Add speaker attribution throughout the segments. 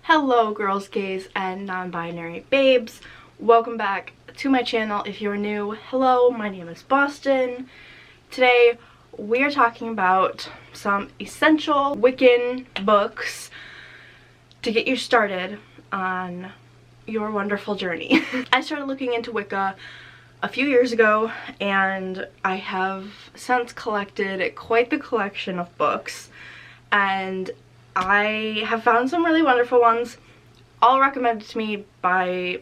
Speaker 1: Hello girls, gays, and non-binary babes. Welcome back to my channel. If you're new, hello, my name is Boston. Today we are talking about some essential Wiccan books to get you started on your wonderful journey. I started looking into Wicca a few years ago, and I have since collected quite the collection of books, and I have found some really wonderful ones, all recommended to me by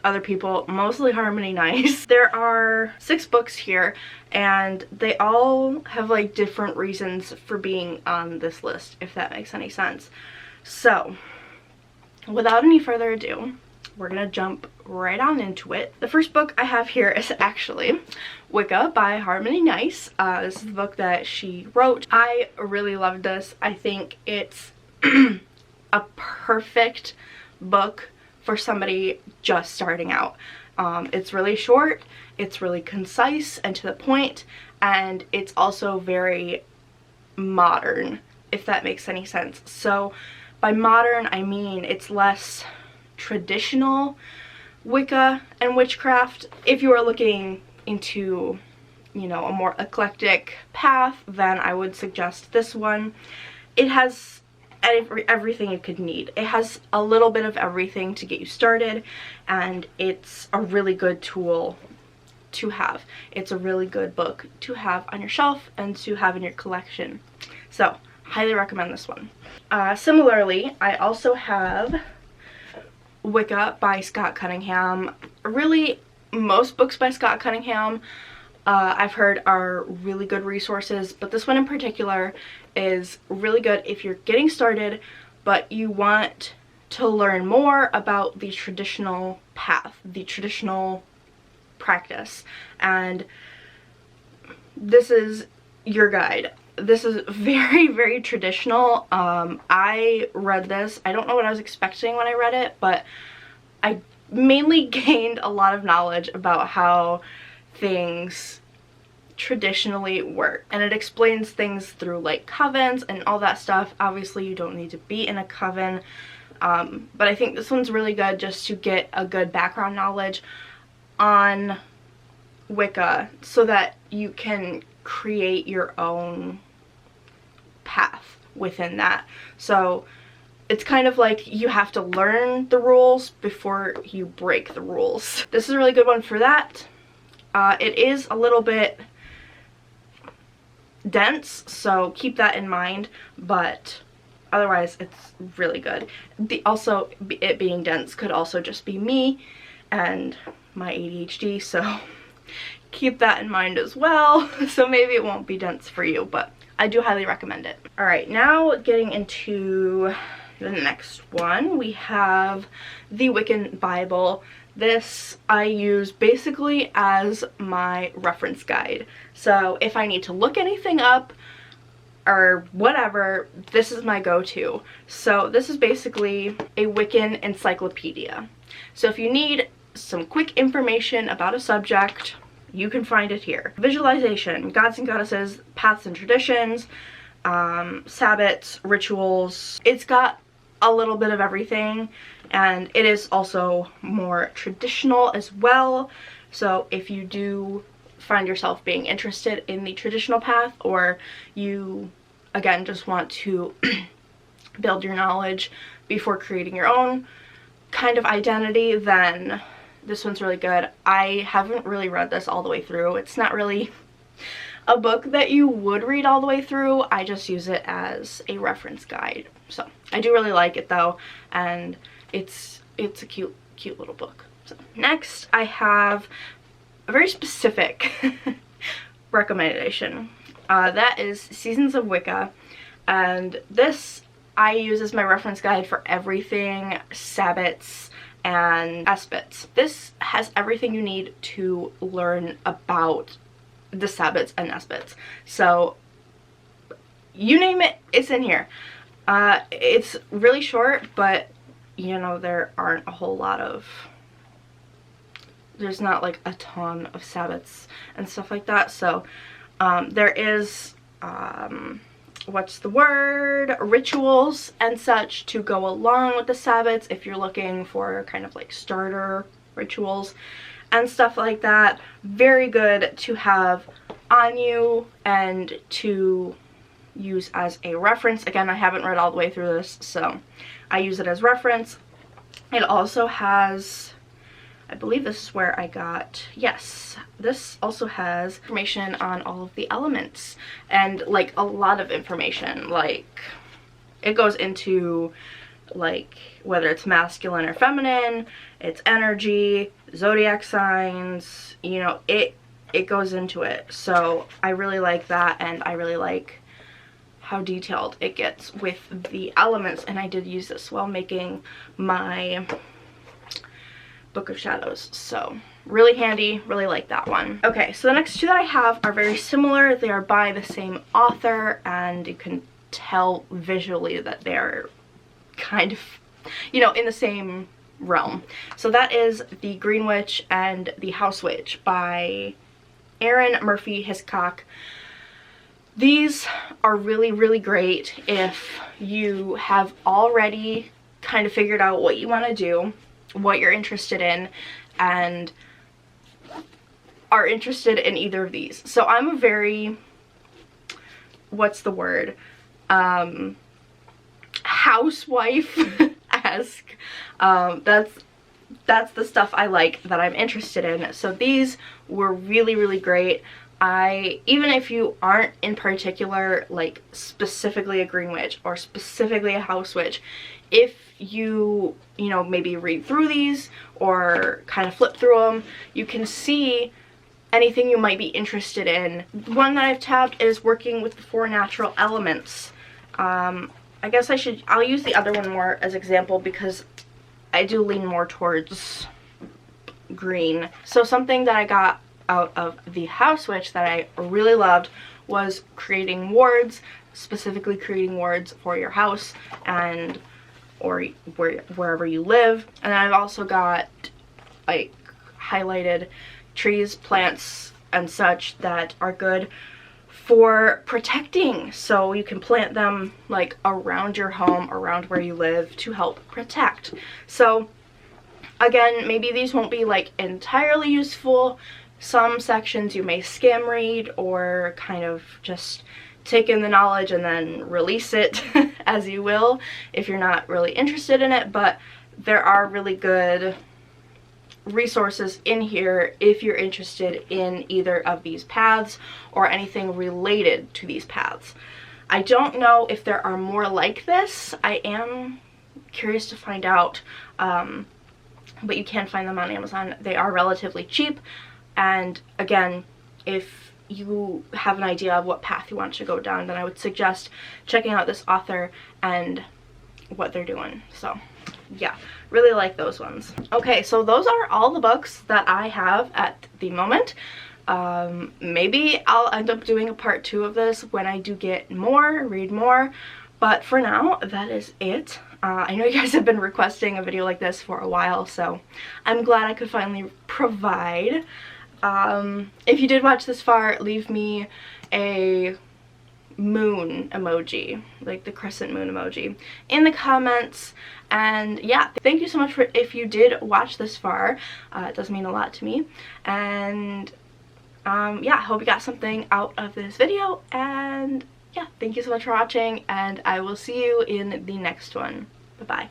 Speaker 1: other people, mostly Harmony Nice. There are 6 books here, and they all have like different reasons for being on this list, if that makes any sense. So, without any further ado, we're gonna jump right on into it. The first book I have here is actually Wicca by Harmony Nice. This is the book that she wrote. I really loved this. I think it's a perfect book for somebody just starting out. It's really short, it's really concise and to the point, and it's also very modern, if that makes any sense. So by modern, I mean it's less traditional Wicca and witchcraft. If you are looking into, you know, a more eclectic path, then I would suggest this one. It has everything you could need. It has a little bit of everything to get you started, and it's a really good tool to have. It's a really good book to have on your shelf and to have in your collection. So, highly recommend this one. Similarly, I also have Wicca by Scott Cunningham. Really, most books by Scott Cunningham I've heard are really good resources, but this one in particular is really good if you're getting started but you want to learn more about the traditional path, the traditional practice, and this is your guide. This is very, very traditional. I read this. I don't know what I was expecting when I read it, but I mainly gained a lot of knowledge about how things traditionally work. And it explains things through like covens and all that stuff. Obviously, you don't need to be in a coven, but I think this one's really good just to get a good background knowledge on Wicca so that you can create your own path within that. So it's kind of like you have to learn the rules before you break the rules. This is a really good one for that. It is a little bit dense, so keep that in mind, but otherwise it's really good. Also, it being dense could also just be me and my ADHD, so keep that in mind as well. So maybe it won't be dense for you, but I do highly recommend it. Alright, now getting into the next one, we have the Wiccan Bible. This I use basically as my reference guide. So if I need to look anything up or whatever, this is my go-to. So this is basically a Wiccan encyclopedia. So if you need some quick information about a subject, you can find it here. Visualization, gods and goddesses, paths and traditions, sabbats, rituals. It's got a little bit of everything, and it is also more traditional as well. So if you do find yourself being interested in the traditional path, or you again just want to build your knowledge before creating your own kind of identity, then this one's really good. I haven't really read this all the way through. It's not really a book that you would read all the way through. I just use it as a reference guide. So I do really like it though, and it's a cute little book. So next I have a very specific recommendation. That is Seasons of Wicca, and this I use as my reference guide for everything sabbats and aspects. This has everything you need to learn about the sabbats and aspects. So you name it, it's in here. It's really short, but you know, there aren't a whole lot of, there's not like a ton of sabbats and stuff like that. So there is what's the word, rituals and such to go along with the Sabbats if you're looking for kind of like starter rituals and stuff like that. Very good to have on you and to use as a reference. Again, I haven't read all the way through this, so I use it as reference. It also has, I believe this is where I got, yes, this also has information on all of the elements and like a lot of information. Like it goes into like whether it's masculine or feminine, its energy, zodiac signs, you know, it goes into it. So I really like that, and I really like how detailed it gets with the elements, and I did use this while making my Book of Shadows, so really handy, really like that one. Okay, so the next two that I have are very similar. They are by the same author, and you can tell visually that they're kind of, you know, in the same realm. So that is The Green Witch and The House Witch by Erin Murphy Hiscock. These are really, really great if you have already kind of figured out what you want to do, what you're interested in, and are interested in either of these. So I'm a very, what's the word, housewife-esque. That's the stuff I like, that I'm interested in. So these were really, really great. Even if you aren't in particular like specifically a Green Witch or specifically a House Witch, if you know, maybe read through these or kind of flip through them, you can see anything you might be interested in. One that I've tabbed is working with the 4 natural elements. I guess I'll use the other one more as example because I do lean more towards green. So something that I got out of the House Witch that I really loved was creating wards, specifically creating wards for your house and or wherever you live. And I've also got like highlighted trees, plants, and such that are good for protecting. So you can plant them like around your home, around where you live, to help protect. So again, maybe these won't be like entirely useful. Some sections you may skim read or kind of just take in the knowledge and then release it as you will if you're not really interested in it, but there are really good resources in here if you're interested in either of these paths or anything related to these paths. I don't know if there are more like this. I am curious to find out, but you can find them on Amazon. They are relatively cheap, and again, if you have an idea of what path you want to go down, then I would suggest checking out this author and what they're doing. So yeah, really like those ones. Okay, so those are all the books that I have at the moment. Maybe I'll end up doing a part 2 of this when I do get more, read more, but for now, that is it. I know you guys have been requesting a video like this for a while, so I'm glad I could finally provide. If you did watch this far, leave me a moon emoji, like the crescent moon emoji, in the comments. And yeah, thank you so much for if you did watch this far. It does mean a lot to me. And yeah, I hope you got something out of this video, and yeah, thank you so much for watching, and I will see you in the next one. Bye-bye.